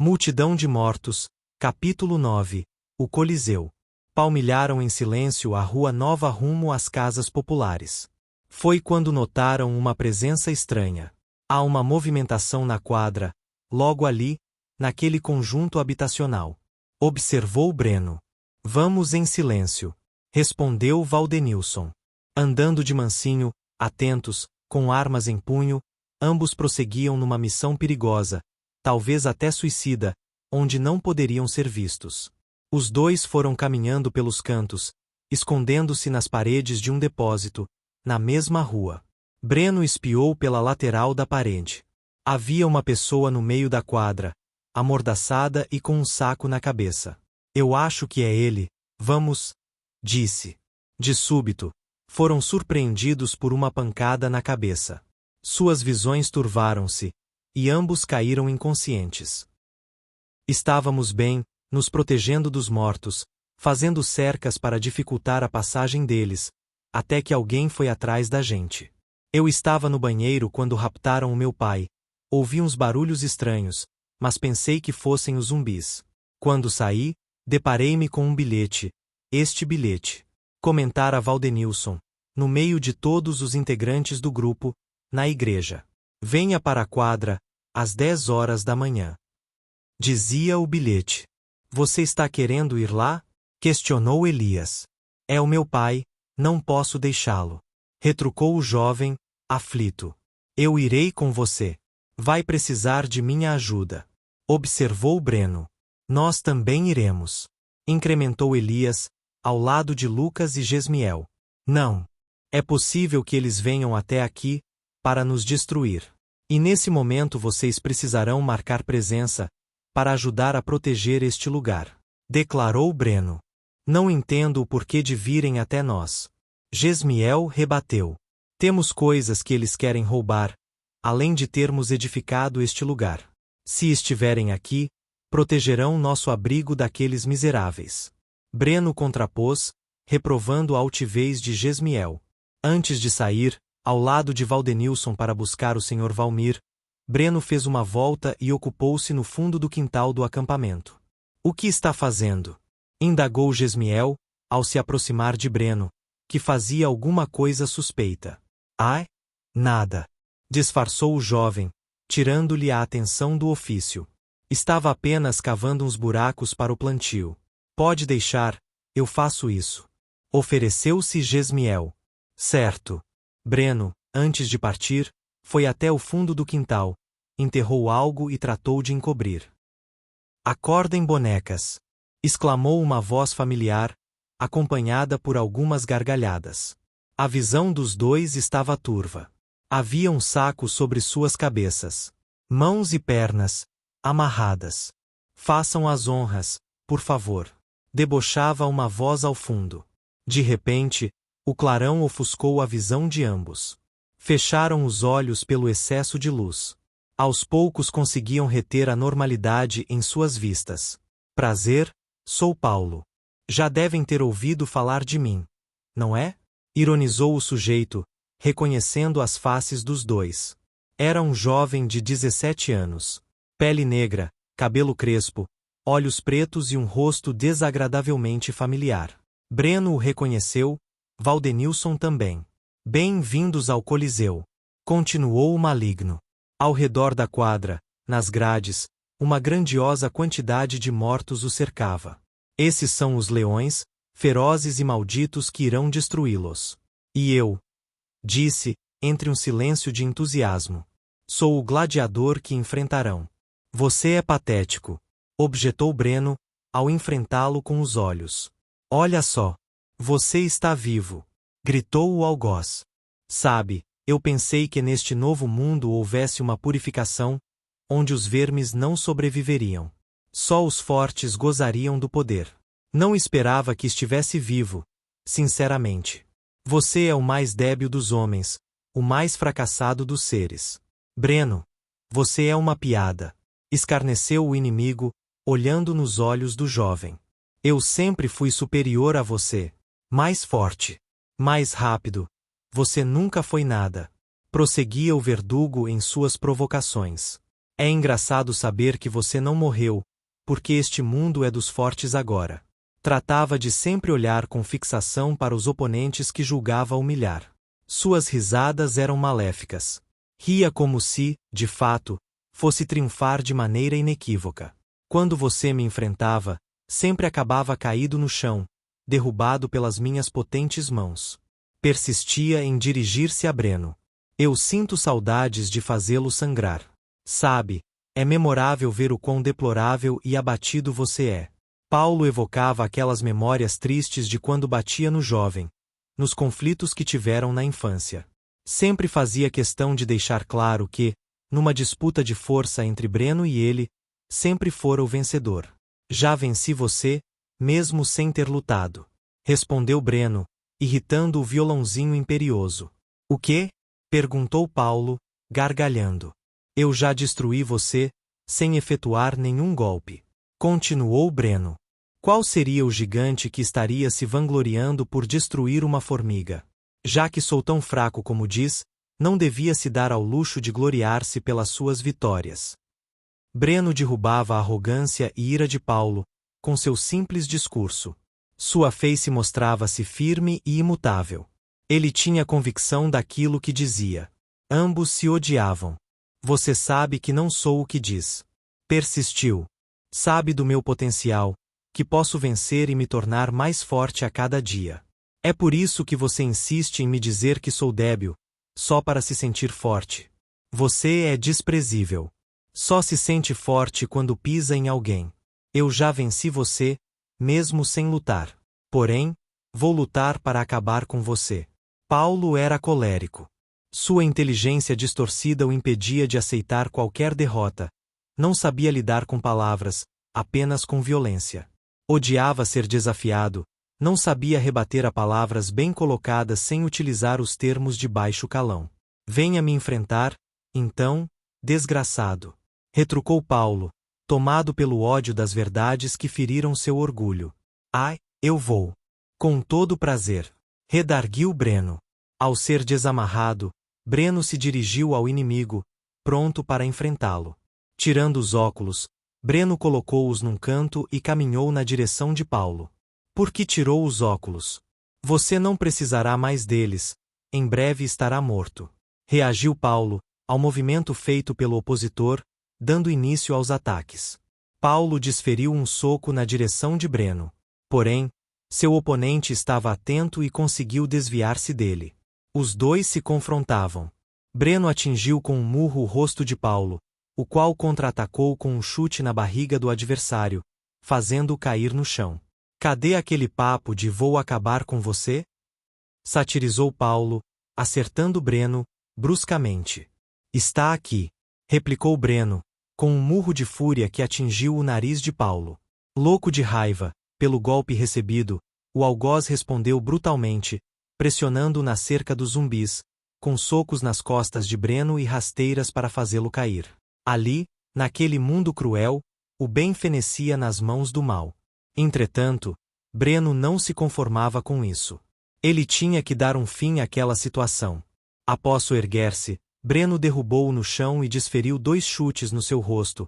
Multidão de mortos, capítulo 9. O Coliseu. Palmilharam em silêncio a rua nova rumo às casas populares. Foi quando notaram uma presença estranha. Há uma movimentação na quadra, logo ali, naquele conjunto habitacional. Observou Breno. Vamos em silêncio, respondeu Valdenilson. Andando de mansinho, atentos, com armas em punho, ambos prosseguiam numa missão perigosa, talvez até suicida, onde não poderiam ser vistos. Os dois foram caminhando pelos cantos, escondendo-se nas paredes de um depósito, na mesma rua. Breno espiou pela lateral da parede. Havia uma pessoa no meio da quadra, amordaçada e com um saco na cabeça. Eu acho que é ele, vamos, disse. De súbito, foram surpreendidos por uma pancada na cabeça. Suas visões turvaram-se, e ambos caíram inconscientes. Estávamos bem, nos protegendo dos mortos, fazendo cercas para dificultar a passagem deles, até que alguém foi atrás da gente. Eu estava no banheiro quando raptaram o meu pai. Ouvi uns barulhos estranhos, mas pensei que fossem os zumbis. Quando saí, deparei-me com um bilhete. Este bilhete. Comentara Valdenilson, no meio de todos os integrantes do grupo, na igreja. Venha para a quadra, às 10 horas da manhã. Dizia o bilhete. Você está querendo ir lá? Questionou Elias. É o meu pai, não posso deixá-lo. Retrucou o jovem, aflito. Eu irei com você. Vai precisar de minha ajuda. Observou Breno. Nós também iremos. Incrementou Elias, ao lado de Lucas e Gesmiel. Não. É possível que eles venham até aqui, para nos destruir. E nesse momento vocês precisarão marcar presença, para ajudar a proteger este lugar. Declarou Breno. Não entendo o porquê de virem até nós. Gesmiel rebateu. Temos coisas que eles querem roubar, além de termos edificado este lugar. Se estiverem aqui, protegerão nosso abrigo daqueles miseráveis. Breno contrapôs, reprovando a altivez de Gesmiel. Antes de sair, ao lado de Valdenilson para buscar o Sr. Valmir, Breno fez uma volta e ocupou-se no fundo do quintal do acampamento. O que está fazendo? Indagou Gesmiel, ao se aproximar de Breno, que fazia alguma coisa suspeita. Ai? Nada. Disfarçou o jovem, tirando-lhe a atenção do ofício. Estava apenas cavando uns buracos para o plantio. Pode deixar, eu faço isso. Ofereceu-se Gesmiel. Certo. Breno, antes de partir, foi até o fundo do quintal, enterrou algo e tratou de encobrir. Acordem, bonecas! Exclamou uma voz familiar, acompanhada por algumas gargalhadas. A visão dos dois estava turva. Havia um saco sobre suas cabeças. Mãos e pernas, amarradas. Façam as honras, por favor. Debochava uma voz ao fundo. De repente, o clarão ofuscou a visão de ambos. Fecharam os olhos pelo excesso de luz. Aos poucos conseguiam reter a normalidade em suas vistas. Prazer, sou Paulo. Já devem ter ouvido falar de mim, não é? Ironizou o sujeito, reconhecendo as faces dos dois. Era um jovem de 17 anos. Pele negra, cabelo crespo, olhos pretos e um rosto desagradavelmente familiar. Breno o reconheceu, Valdenilson também. Bem-vindos ao Coliseu. Continuou o maligno. Ao redor da quadra, nas grades, uma grandiosa quantidade de mortos o cercava. Esses são os leões, ferozes e malditos que irão destruí-los. E eu, disse, entre um silêncio de entusiasmo, sou o gladiador que enfrentarão. Você é patético, objetou Breno, ao enfrentá-lo com os olhos. Olha só, você está vivo, gritou o algoz. Sabe, eu pensei que neste novo mundo houvesse uma purificação, onde os vermes não sobreviveriam. Só os fortes gozariam do poder. Não esperava que estivesse vivo, sinceramente. Você é o mais débil dos homens, o mais fracassado dos seres. Breno, você é uma piada. Escarneceu o inimigo, olhando nos olhos do jovem. Eu sempre fui superior a você. Mais forte. Mais rápido. Você nunca foi nada. Prosseguia o verdugo em suas provocações. É engraçado saber que você não morreu, porque este mundo é dos fortes agora. Tratava de sempre olhar com fixação para os oponentes que julgava humilhar. Suas risadas eram maléficas. Ria como se, de fato, fosse triunfar de maneira inequívoca. Quando você me enfrentava, sempre acabava caído no chão, derrubado pelas minhas potentes mãos. Persistia em dirigir-se a Breno. Eu sinto saudades de fazê-lo sangrar. Sabe, é memorável ver o quão deplorável e abatido você é. Paulo evocava aquelas memórias tristes de quando batia no jovem, nos conflitos que tiveram na infância. Sempre fazia questão de deixar claro que, numa disputa de força entre Breno e ele, sempre fora o vencedor. Já venci você, mesmo sem ter lutado. Respondeu Breno, irritando o violãozinho imperioso. O quê? Perguntou Paulo, gargalhando. Eu já destruí você, sem efetuar nenhum golpe. Continuou Breno. Qual seria o gigante que estaria se vangloriando por destruir uma formiga? Já que sou tão fraco como diz, não devia se dar ao luxo de gloriar-se pelas suas vitórias. Breno derrubava a arrogância e ira de Paulo, com seu simples discurso. Sua face mostrava-se firme e imutável. Ele tinha convicção daquilo que dizia. Ambos se odiavam. Você sabe que não sou o que diz. Persistiu. Sabe do meu potencial, que posso vencer e me tornar mais forte a cada dia. É por isso que você insiste em me dizer que sou débil, só para se sentir forte. Você é desprezível. Só se sente forte quando pisa em alguém. Eu já venci você, mesmo sem lutar. Porém, vou lutar para acabar com você. Paulo era colérico. Sua inteligência distorcida o impedia de aceitar qualquer derrota. Não sabia lidar com palavras, apenas com violência. Odiava ser desafiado, não sabia rebater a palavras bem colocadas sem utilizar os termos de baixo calão. Venha me enfrentar, então, desgraçado. Retrucou Paulo, tomado pelo ódio das verdades que feriram seu orgulho. Ai, eu vou. Com todo prazer. Redarguiu Breno. Ao ser desamarrado, Breno se dirigiu ao inimigo, pronto para enfrentá-lo. Tirando os óculos, Breno colocou-os num canto e caminhou na direção de Paulo. Por que tirou os óculos? Você não precisará mais deles, em breve estará morto. Reagiu Paulo, ao movimento feito pelo opositor, dando início aos ataques. Paulo desferiu um soco na direção de Breno. Porém, seu oponente estava atento e conseguiu desviar-se dele. Os dois se confrontavam. Breno atingiu com um murro o rosto de Paulo, o qual contra-atacou com um chute na barriga do adversário, fazendo-o cair no chão. Cadê aquele papo de vou acabar com você? Satirizou Paulo, acertando Breno, bruscamente. Está aqui, replicou Breno, com um murro de fúria que atingiu o nariz de Paulo. Louco de raiva, pelo golpe recebido, o algoz respondeu brutalmente, pressionando-o na cerca dos zumbis, com socos nas costas de Breno e rasteiras para fazê-lo cair. Ali, naquele mundo cruel, o bem fenecia nas mãos do mal. Entretanto, Breno não se conformava com isso. Ele tinha que dar um fim àquela situação. Após erguer-se, Breno derrubou-o no chão e desferiu 2 chutes no seu rosto,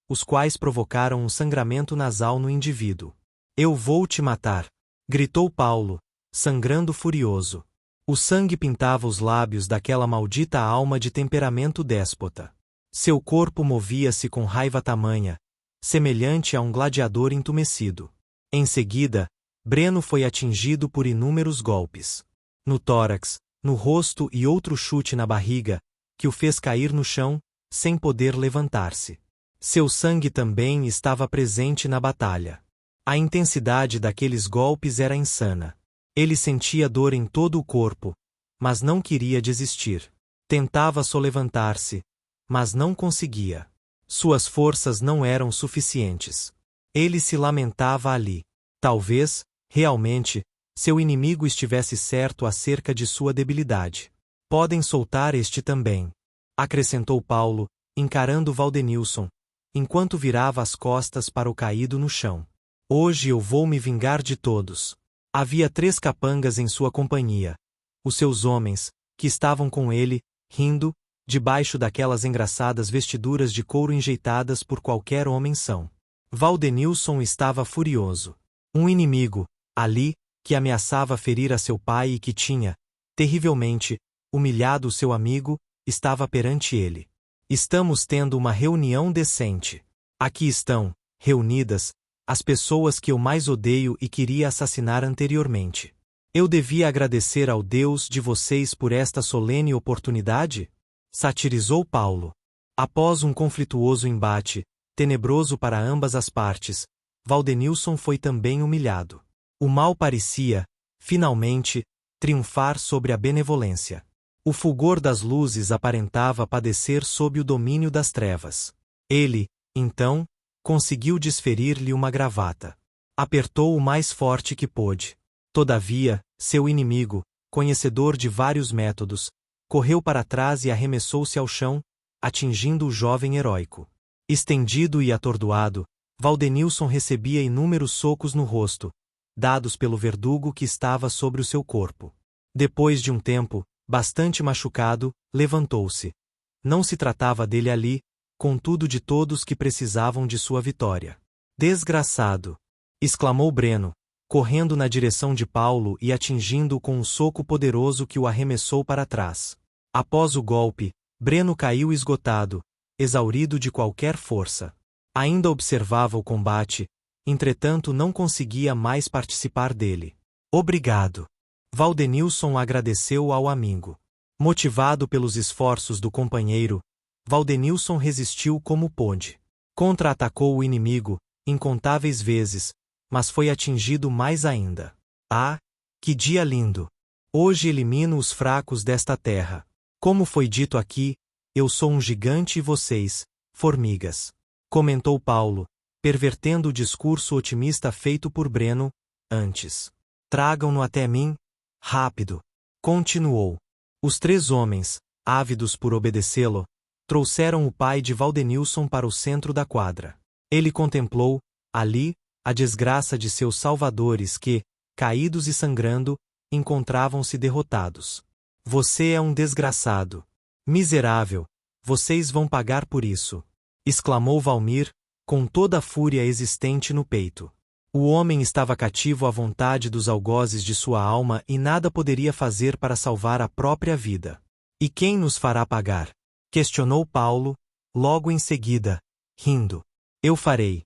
os quais provocaram um sangramento nasal no indivíduo. Eu vou te matar, gritou Paulo, sangrando furioso. O sangue pintava os lábios daquela maldita alma de temperamento déspota. Seu corpo movia-se com raiva tamanha, semelhante a um gladiador entumecido. Em seguida, Breno foi atingido por inúmeros golpes. No tórax, no rosto e outro chute na barriga, que o fez cair no chão, sem poder levantar-se. Seu sangue também estava presente na batalha. A intensidade daqueles golpes era insana. Ele sentia dor em todo o corpo, mas não queria desistir. Tentava solevantar-se, mas não conseguia. Suas forças não eram suficientes. Ele se lamentava ali. Talvez, realmente, seu inimigo estivesse certo acerca de sua debilidade. Podem soltar este também, acrescentou Paulo, encarando Valdenilson, enquanto virava as costas para o caído no chão. Hoje eu vou me vingar de todos. Havia 3 capangas em sua companhia. Os seus homens, que estavam com ele, rindo, debaixo daquelas engraçadas vestiduras de couro enjeitadas por qualquer homem são. Valdenilson estava furioso. Um inimigo, ali, que ameaçava ferir a seu pai e que tinha, terrivelmente, humilhado o seu amigo, estava perante ele. Estamos tendo uma reunião decente. Aqui estão, reunidas, as pessoas que eu mais odeio e queria assassinar anteriormente. Eu devia agradecer ao Deus de vocês por esta solene oportunidade? Satirizou Paulo. Após um conflituoso embate, tenebroso para ambas as partes, Valdenilson foi também humilhado. O mal parecia, finalmente, triunfar sobre a benevolência. O fulgor das luzes aparentava padecer sob o domínio das trevas. Ele, então, conseguiu desferir-lhe uma gravata. Apertou o mais forte que pôde. Todavia, seu inimigo, conhecedor de vários métodos, correu para trás e arremessou-se ao chão, atingindo o jovem heróico. Estendido e atordoado, Valdenilson recebia inúmeros socos no rosto, dados pelo verdugo que estava sobre o seu corpo. Depois de um tempo, bastante machucado, levantou-se. Não se tratava dele ali, contudo de todos que precisavam de sua vitória. Desgraçado! Exclamou Breno, correndo na direção de Paulo e atingindo-o com um soco poderoso que o arremessou para trás. Após o golpe, Breno caiu esgotado, exaurido de qualquer força. Ainda observava o combate, entretanto não conseguia mais participar dele. Obrigado! Valdenilson agradeceu ao amigo. Motivado pelos esforços do companheiro, Valdenilson resistiu como pôde. Contra-atacou o inimigo, incontáveis vezes, mas foi atingido mais ainda. Ah, que dia lindo! Hoje elimino os fracos desta terra. Como foi dito aqui, eu sou um gigante e vocês, formigas. Comentou Paulo, pervertendo o discurso otimista feito por Breno, antes. Tragam-no até mim, rápido. Continuou. Os três homens, ávidos por obedecê-lo, trouxeram o pai de Valdenilson para o centro da quadra. Ele contemplou, ali, a desgraça de seus salvadores que, caídos e sangrando, encontravam-se derrotados. Você é um desgraçado. Miserável, vocês vão pagar por isso! Exclamou Valmir, com toda a fúria existente no peito. O homem estava cativo à vontade dos algozes de sua alma e nada poderia fazer para salvar a própria vida. E quem nos fará pagar? Questionou Paulo, logo em seguida, rindo. Eu farei,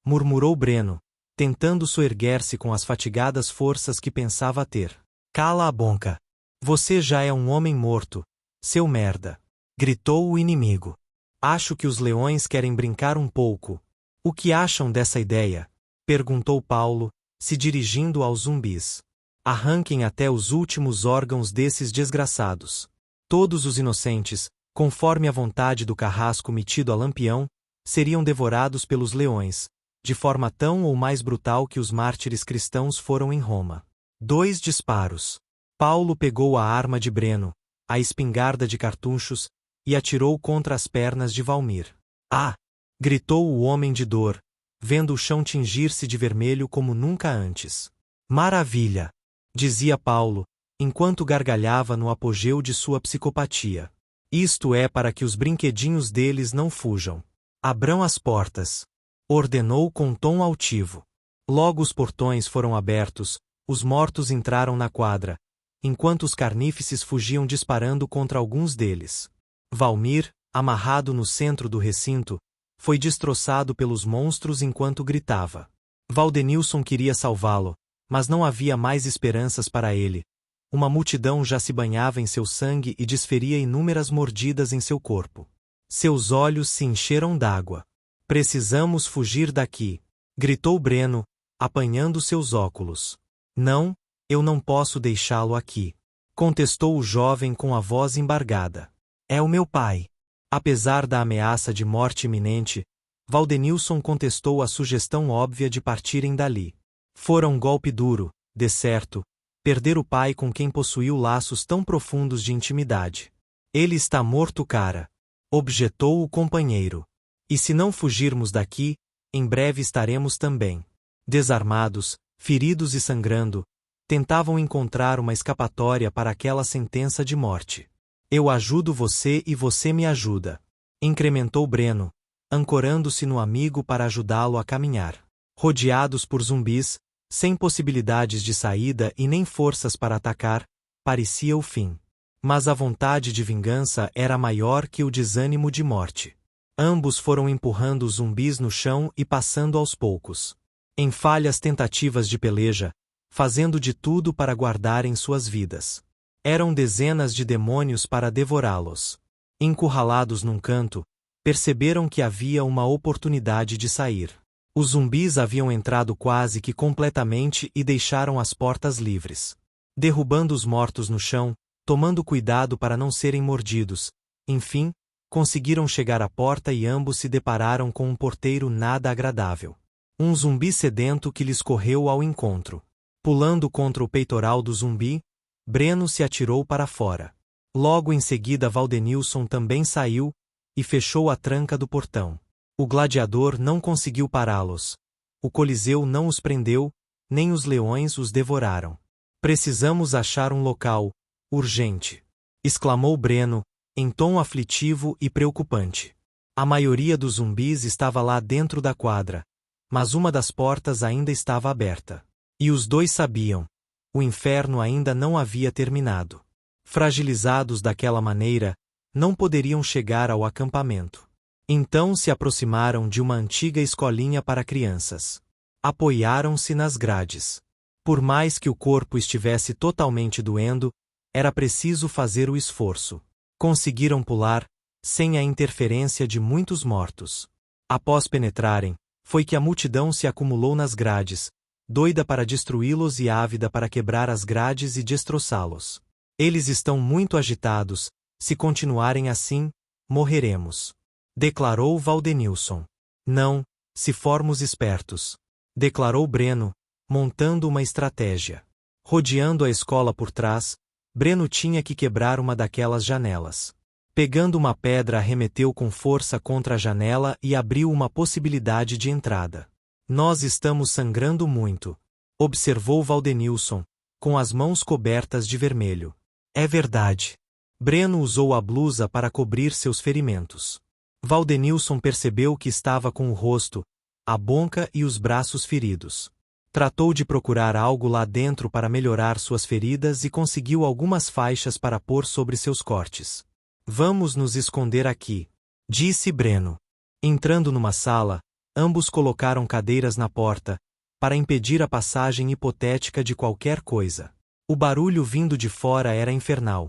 murmurou Breno, tentando soerguer-se com as fatigadas forças que pensava ter. Cala a boca! Você já é um homem morto, seu merda! Gritou o inimigo. Acho que os leões querem brincar um pouco. O que acham dessa ideia? Perguntou Paulo, se dirigindo aos zumbis. Arranquem até os últimos órgãos desses desgraçados. Todos os inocentes, conforme a vontade do carrasco metido a Lampião, seriam devorados pelos leões, de forma tão ou mais brutal que os mártires cristãos foram em Roma. 2 disparos. Paulo pegou a arma de Breno, a espingarda de cartuchos, e atirou contra as pernas de Valmir. Ah! Gritou o homem de dor, vendo o chão tingir-se de vermelho como nunca antes. Maravilha! Dizia Paulo, enquanto gargalhava no apogeu de sua psicopatia. Isto é para que os brinquedinhos deles não fujam. Abram as portas. Ordenou com tom altivo. Logo os portões foram abertos, os mortos entraram na quadra, enquanto os carnífices fugiam disparando contra alguns deles. Valmir, amarrado no centro do recinto, foi destroçado pelos monstros enquanto gritava. Valdenilson queria salvá-lo, mas não havia mais esperanças para ele. Uma multidão já se banhava em seu sangue e desferia inúmeras mordidas em seu corpo. Seus olhos se encheram d'água. Precisamos fugir daqui! Gritou Breno, apanhando seus óculos. Não, eu não posso deixá-lo aqui! Contestou o jovem com a voz embargada. É o meu pai! Apesar da ameaça de morte iminente, Valdenilson contestou a sugestão óbvia de partirem dali. Fora um golpe duro, de certo, perder o pai com quem possuiu laços tão profundos de intimidade. Ele está morto, cara! Objetou o companheiro. E se não fugirmos daqui, em breve estaremos também. Desarmados, feridos e sangrando, tentavam encontrar uma escapatória para aquela sentença de morte. Eu ajudo você e você me ajuda. Incrementou Breno, ancorando-se no amigo para ajudá-lo a caminhar. Rodeados por zumbis, sem possibilidades de saída e nem forças para atacar, parecia o fim. Mas a vontade de vingança era maior que o desânimo de morte. Ambos foram empurrando os zumbis no chão e passando aos poucos, em falhas tentativas de peleja, fazendo de tudo para guardarem suas vidas. Eram dezenas de demônios para devorá-los. Encurralados num canto, perceberam que havia uma oportunidade de sair. Os zumbis haviam entrado quase que completamente e deixaram as portas livres. Derrubando os mortos no chão, tomando cuidado para não serem mordidos, enfim, conseguiram chegar à porta e ambos se depararam com um porteiro nada agradável. Um zumbi sedento que lhes correu ao encontro. Pulando contra o peitoral do zumbi, Breno se atirou para fora. Logo em seguida Valdenilson também saiu e fechou a tranca do portão. O gladiador não conseguiu pará-los. O Coliseu não os prendeu, nem os leões os devoraram. Precisamos achar um local, urgente, exclamou Breno, em tom aflitivo e preocupante. A maioria dos zumbis estava lá dentro da quadra, mas uma das portas ainda estava aberta. E os dois sabiam, o inferno ainda não havia terminado. Fragilizados daquela maneira, não poderiam chegar ao acampamento. Então se aproximaram de uma antiga escolinha para crianças. Apoiaram-se nas grades. Por mais que o corpo estivesse totalmente doendo, era preciso fazer o esforço. Conseguiram pular, sem a interferência de muitos mortos. Após penetrarem, foi que a multidão se acumulou nas grades, doida para destruí-los e ávida para quebrar as grades e destroçá-los. Eles estão muito agitados, se continuarem assim, morreremos, declarou Valdenilson. Não, se formos espertos, declarou Breno, montando uma estratégia. Rodeando a escola por trás, Breno tinha que quebrar uma daquelas janelas. Pegando uma pedra, arremeteu com força contra a janela e abriu uma possibilidade de entrada. Nós estamos sangrando muito, observou Valdenilson, com as mãos cobertas de vermelho. É verdade. Breno usou a blusa para cobrir seus ferimentos. Valdenilson percebeu que estava com o rosto, a boca e os braços feridos. Tratou de procurar algo lá dentro para melhorar suas feridas e conseguiu algumas faixas para pôr sobre seus cortes. Vamos nos esconder aqui, disse Breno. Entrando numa sala, ambos colocaram cadeiras na porta, para impedir a passagem hipotética de qualquer coisa. O barulho vindo de fora era infernal.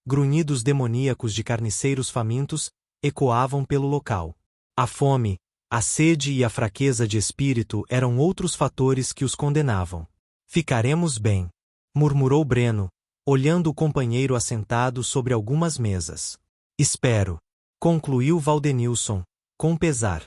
Grunhidos demoníacos de carniceiros famintos ecoavam pelo local. A fome, a sede e a fraqueza de espírito eram outros fatores que os condenavam. Ficaremos bem, murmurou Breno, olhando o companheiro assentado sobre algumas mesas. Espero, concluiu Valdenilson, com pesar.